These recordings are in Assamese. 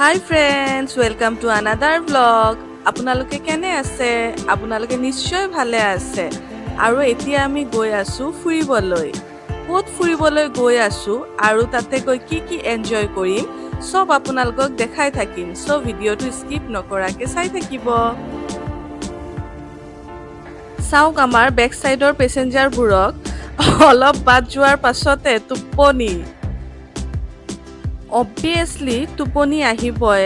High friends, welcome to another blog. আপোনালোকে কেনে আছে? আপোনালোকে নিশ্চয় ভালে আছে। আৰু এতিয়া আমি গৈ আছোঁ ফুৰিবলৈ। ক'ত ফুৰিবলৈ গৈ আছোঁ আৰু তাতে গৈ কি এনজয় কৰিম চব আপোনালোকক দেখাই থাকিম। চ' ভিডিঅ'টো স্কিপ নকৰাকৈ চাই থাকিব। চাওক আমাৰ বেক চাইডৰ পেচেঞ্জাৰবোৰক অলপ বাট যোৱাৰ পাছতে টোপনি। অবভিয়াছলি টোপনি আহিবই,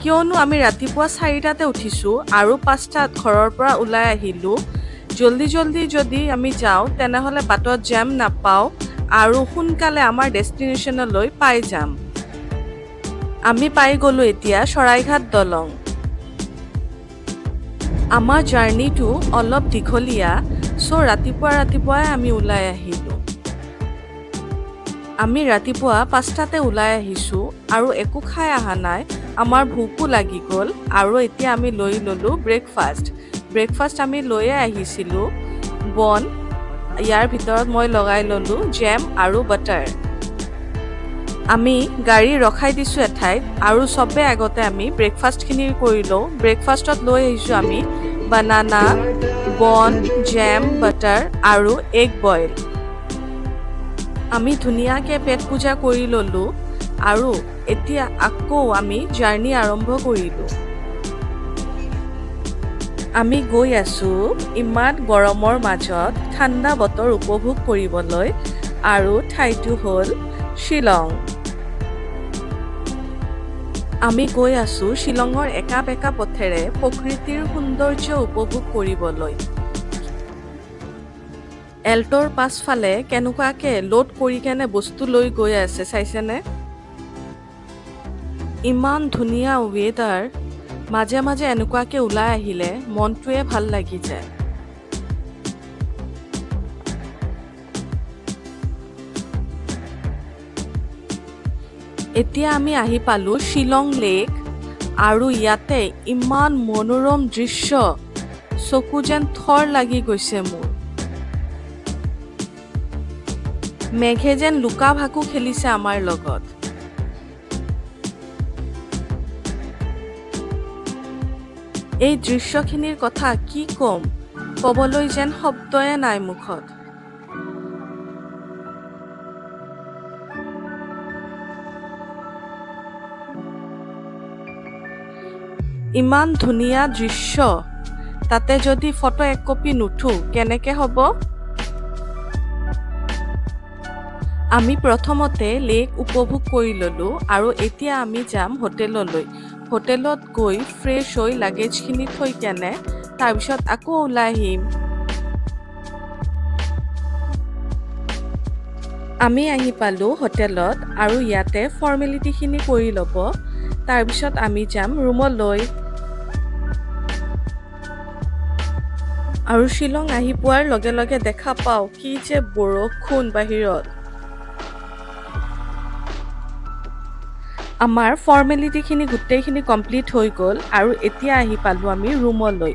কিয়নো আমি ৰাতিপুৱা 4টাতে উঠিছোঁ আৰু 5টাত ঘৰৰ পৰা ওলাই আহিলোঁ। জল্দি যদি আমি যাওঁ তেনেহ'লে বাটত জাম নাপাওঁ আৰু সোনকালে আমাৰ ডেষ্টিনেশ্যনলৈ পাই যাম। আমি পাই গ'লোঁ এতিয়া শৰাইঘাট দলং। আমাৰ জাৰ্ণিটো অলপ দীঘলীয়া, চ' ৰাতিপুৱাই আমি ওলাই আহিলোঁ। আমি ৰাতিপুৱা 5টাতে ওলাই আহিছোঁ আৰু একো খাই অহা নাই। আমাৰ ভোকো লাগি গ'ল আৰু এতিয়া আমি লৈ ল'লোঁ ব্ৰেকফাষ্ট আমি লৈয়ে আহিছিলোঁ বন। ইয়াৰ ভিতৰত মই লগাই ল'লোঁ জেম আৰু বাটাৰ। আমি গাড়ী ৰখাই দিছোঁ এঠাইত আৰু চবে আগতে আমি ব্ৰেকফাষ্টখিনি কৰি লওঁ। ব্ৰেকফাষ্টত লৈ আহিছোঁ আমি বানানা, বন, জেম, বাটাৰ আৰু এগ বইল। আমি ধুনীয়াকৈ পেট পূজা কৰি ল'লোঁ আৰু এতিয়া আকৌ আমি জাৰ্ণি আৰম্ভ কৰিলোঁ। আমি গৈ আছোঁ ইমান গৰমৰ মাজত ঠাণ্ডা বতৰ উপভোগ কৰিবলৈ, আৰু ঠাইটো হ'ল শ্বিলং। আমি গৈ আছোঁ শ্বিলঙৰ একা বেকা পথেৰে প্ৰকৃতিৰ সৌন্দৰ্য উপভোগ কৰিবলৈ। এল্টৰ পাছফালে কেনেকুৱাকৈ লোড কৰি কেনে বস্তু লৈ গৈ আছে চাইছেনে? ইমান ধুনীয়া ৱেডাৰ, মাজে মাজে এনেকুৱাকৈ ওলাই আহিলে মনটোৱে ভাল লাগি যায়। এতিয়া আমি আহি পালোঁ শ্বিলং লেক, আৰু ইয়াতে ইমান মনোৰম দৃশ্য, চকু যেন থৰ লাগি গৈছে মোৰ। মেঘে যেন লুকা ভাকু খেলিছে আমাৰ লগত। এই দৃশ্যখিনিৰ কথা কি ক'ম, ক'বলৈ যেন শব্দয়ে নাই মুখত। ইমান ধুনীয়া দৃশ্য, তাতে যদি ফটো এক কপি নুঠো কেনেকে হ'ব? আমি প্ৰথমতে লেক উপভোগ কৰি ল'লোঁ আৰু এতিয়া আমি যাম হোটেললৈ। হোটেলত গৈ ফ্ৰেছ হৈ লাগেজখিনি থৈ কেনে তাৰপিছত আকৌ ওলাই আহিম। আমি আহি পালোঁ হোটেলত আৰু ইয়াতে ফৰ্মেলিটিখিনি কৰি ল'ব, তাৰপিছত আমি যাম ৰুমলৈ। আৰু শ্বিলং আহি পোৱাৰ লগে লগে দেখা পাওঁ কি যে বৰষুণ বাহিৰত। আমাৰ ফৰ্মেলিটিখিনি গোটেইখিনি কমপ্লিট হৈ গ'ল আৰু এতিয়া আহি পালোঁ আমি ৰুমলৈ।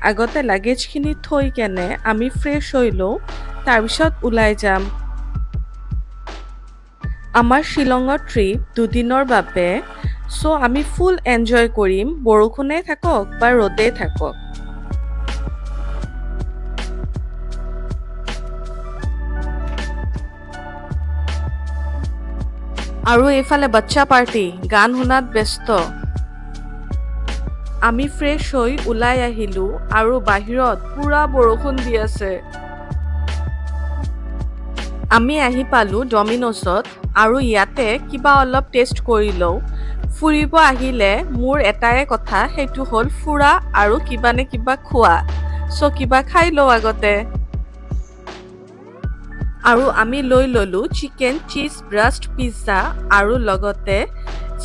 আগতে লাগেজখিনি থৈ কেনে আমি ফ্ৰেছ হৈ লওঁ, তাৰপিছত ওলাই যাম। আমাৰ শ্বিলঙৰ ট্ৰিপ 2 দিনৰ বাবে, চ' আমি ফুল এনজয় কৰিম, বৰষুণে থাকক বা ৰ'দে থাকক। আৰু এইফালে বাচ্চা পাৰ্টি গান শুনাত ব্যস্ত। আমি ফ্ৰেছ হৈ ওলাই আহিলোঁ আৰু বাহিৰত পুৰা বৰষুণ দি আছে। আমি আহি পালোঁ ডমিন'ছত আৰু ইয়াতে কিবা অলপ টেষ্ট কৰি লওঁ। ফুৰিব আহিলে মোৰ এটাই কথা, সেইটো হ'ল ফুৰা আৰু কিবা নে কিবা খোৱা। চ' কিবা খাই লওঁ আগতে। আৰু আমি লৈ ল'লোঁ চিকেন চিজ ব্ৰাষ্ট পিজ্জা আৰু লগতে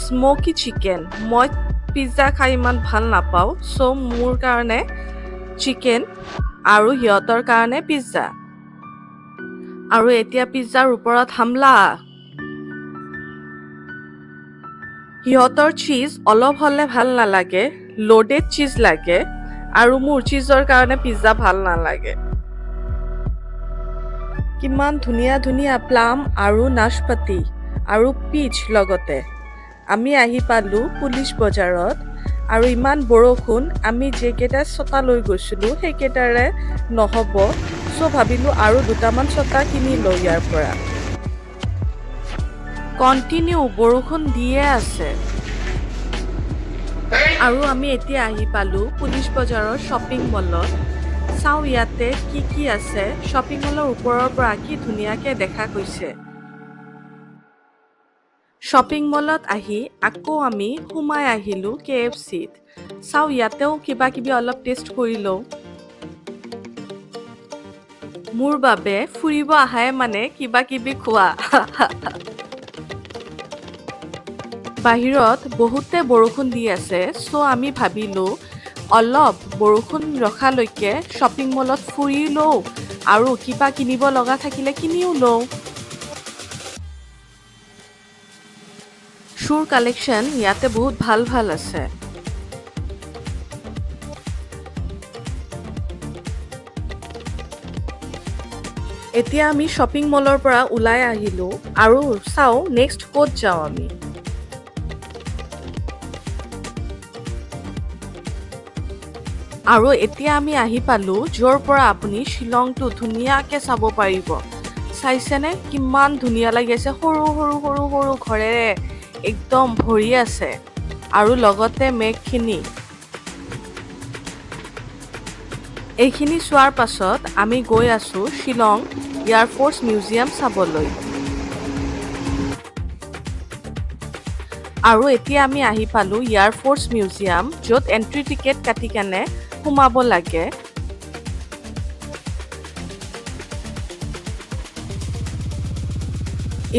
স্ম'কি চিকেন। মই পিজ্জা খাই ইমান ভাল নাপাওঁ, চ' মোৰ কাৰণে চিকেন আৰু সিহঁতৰ কাৰণে পিজ্জা। আৰু এতিয়া পিজ্জাৰ ওপৰত হামলা। সিহঁতৰ চিজ অলপ হ'লে ভাল নালাগে, লোডেড চিজ লাগে, আৰু মোৰ চিজৰ কাৰণে পিজ্জা ভাল নালাগে। কিমান ধুনীয়া ধুনীয়া প্লাম আৰু নাচপতি আৰু পিচ লগতে। আমি আহি পালোঁ পুলিচ বজাৰত আৰু ইমান বৰষুণ আমি যিকেইটা ছটা লৈ গৈছিলোঁ সেইকেইটাৰে নহ'ব চ' ভাবিলোঁ আৰু দুটামান ছটা কিনি লওঁ ইয়াৰ পৰা কণ্টিনিউ বৰষুণ দিয়ে আছে আৰু আমি এতিয়া আহি পালোঁ পুলিচ বজাৰৰ শ্বপিং মলত চাওঁ ইয়াতে কি আছে শ্বপিং মলৰ ওপৰৰ পৰা কি ধুনীয়াকৈ দেখা গৈছে শ্বপিং মলত আহি আকৌ আমি সোমাই আহিলোঁ KFCত চাওঁ ইয়াতেও কিবা কিবি অলপ টেষ্ট কৰি লওঁ মোৰ বাবে ফুৰিব আহাই মানে কিবা কিবি খোৱা বাহিৰত বহুতে বৰষুণ দি আছে চ' আমি ভাবিলোঁ অলপ বৰষুণ ৰখালৈকে শ্বপিং মলত ফুৰি লওঁ আৰু কিবা কিনিব লগা থাকিলে কিনিও লওঁ শ্বুৰ কালেকশ্যন ইয়াতে বহুত ভাল আছে এতিয়া আমি শ্বপিং মলৰ পৰা ওলাই আহিলোঁ আৰু চাওঁ নেক্সট ক'ত যাওঁ আমি আৰু এতিয়া আমি আহি পালোঁ য'ৰ পৰা আপুনি শ্বিলংটো ধুনীয়াকৈ চাব পাৰিব চাইছেনে কিমান ধুনীয়া লাগি আছে সৰু ঘৰেৰে একদম ভৰি আছে আৰু লগতে মেঘখিনি এইখিনি চোৱাৰ পাছত আমি গৈ আছোঁ শ্বিলং এয়াৰফ'ৰ্চ মিউজিয়াম চাবলৈ আৰু এতিয়া আমি আহি পালোঁ এয়াৰফ'ৰ্চ মিউজিয়াম য'ত এণ্ট্ৰি টিকেট কাটি কেনে সোমাব লাগে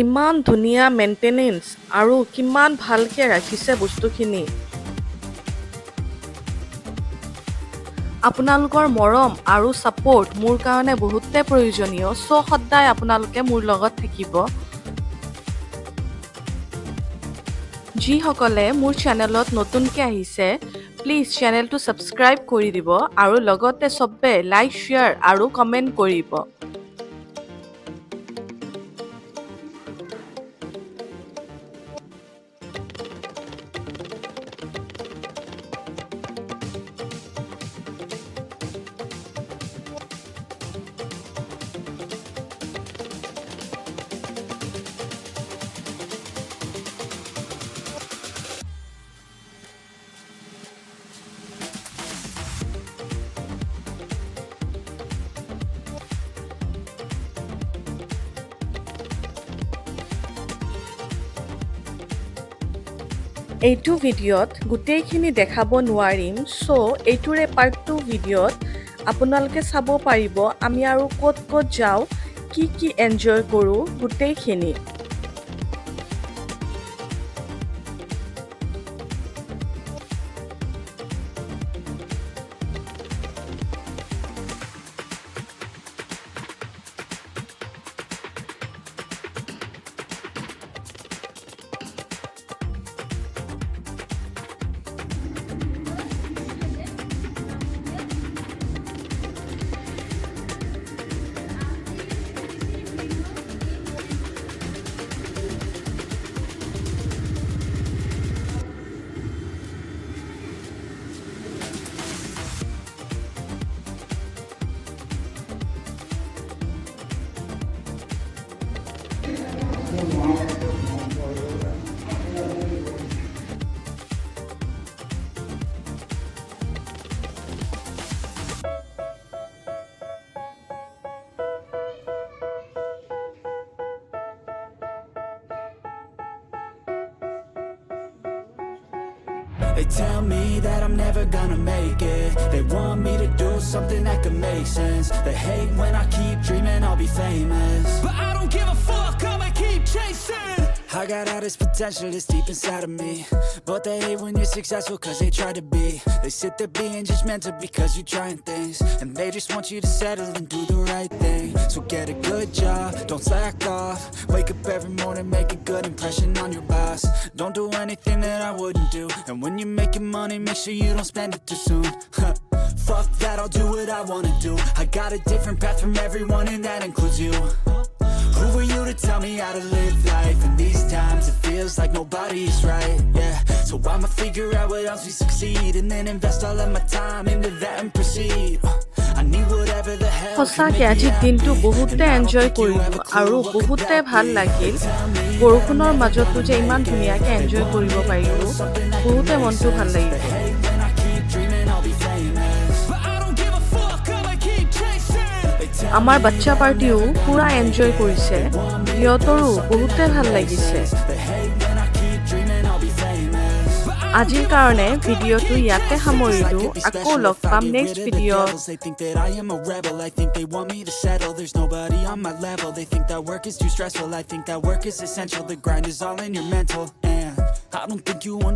ইমান ধুনীয়া মেইনটেনেন্স আৰু কিমান ভালকৈ ৰাখিছে বস্তুখিনি আপোনালোকৰ মৰম আৰু ছাপোৰ্ট মোৰ কাৰণে বহুতে প্ৰয়োজনীয় চ' সদায় আপোনালোকে মোৰ লগত থাকিব যিসকলে মোৰ চেনেলত নতুনকৈ আহিছে প্লিজ চেনেলটো ছাবস্ক্ৰাইব কৰি দিব আৰু লগতে চবে লাইক শ্বেয়াৰ আৰু কমেণ্ট কৰিব এইটো ভিডিঅ'ত গোটেইখিনি দেখাব নোৱাৰিম চ' এইটোৰে পাৰ্ট 2 ভিডিঅ'ত আপোনালোকে চাব পাৰিব আমি আৰু ক'ত যাওঁ কি এনজয় কৰোঁ গোটেইখিনি They tell me that I'm never gonna make it. They want me to do something that could make sense. They hate when I keep dreaming I'll be famous, but I don't give a fuck, I'ma keep chasing. I got all this potential that's deep inside of me, but they hate when you're successful cause they try to be. They sit there being judgmental because you're trying things, and they just want you to settle and do the right thing. So get a good job, don't slack off. Wake up every morning, make a good impression on your boss. Don't do anything that I wouldn't do, and when you're making money, make sure you don't spend it too soon. Fuck that, I'll do what I wanna do. I got a different path from everyone and that includes you. Who are you to tell me how to live life? In these times it feels like nobody's right, yeah. So I'ma figure out what else we succeed, and then invest all of my time into that and proceed. I need whatever the hell can সঁচাকে make আজি me দিনটো happy. বহুতে And I don't enjoy think you কৰিলোঁ have a clue আৰু what could বহুতে that ভাল be. লাগিল They tell me that বৰষুণৰ I'm মাজতো never যে gonna ইমান make it. ধুনীয়াকৈ They এনজয় want কৰিব me to পাৰিলোঁ do something that বহুতে can make মনটো ভাল sense. They লাগি গ'ল hate when I keep dreaming I'll be famous, but I don't give a fuck, I'ma keep chasing. They tell আমাৰ me বাচ্চা that I'm পাৰ্টিও never gonna পুৰা make এনজয় it. কৰিছে They want me to do সিহঁতৰো something বহুতে that ভাল can make লাগিছে sense. They hate when I keep dreaming I'll be famous, but I don't আজিৰ give a কাৰণে fuck, I'ma ভিডিঅ'টো keep ইয়াতে chasing. সামৰিলোঁ Life could be আকৌ special লগ if I পাম get next rid of the ভিডিঅ'ত devils. They think that I am a rebel. I think they want me to settle. There's nobody on my level. They think that work is too stressful. I think that work is essential. The grind is all in your mental, and I don't think you understand.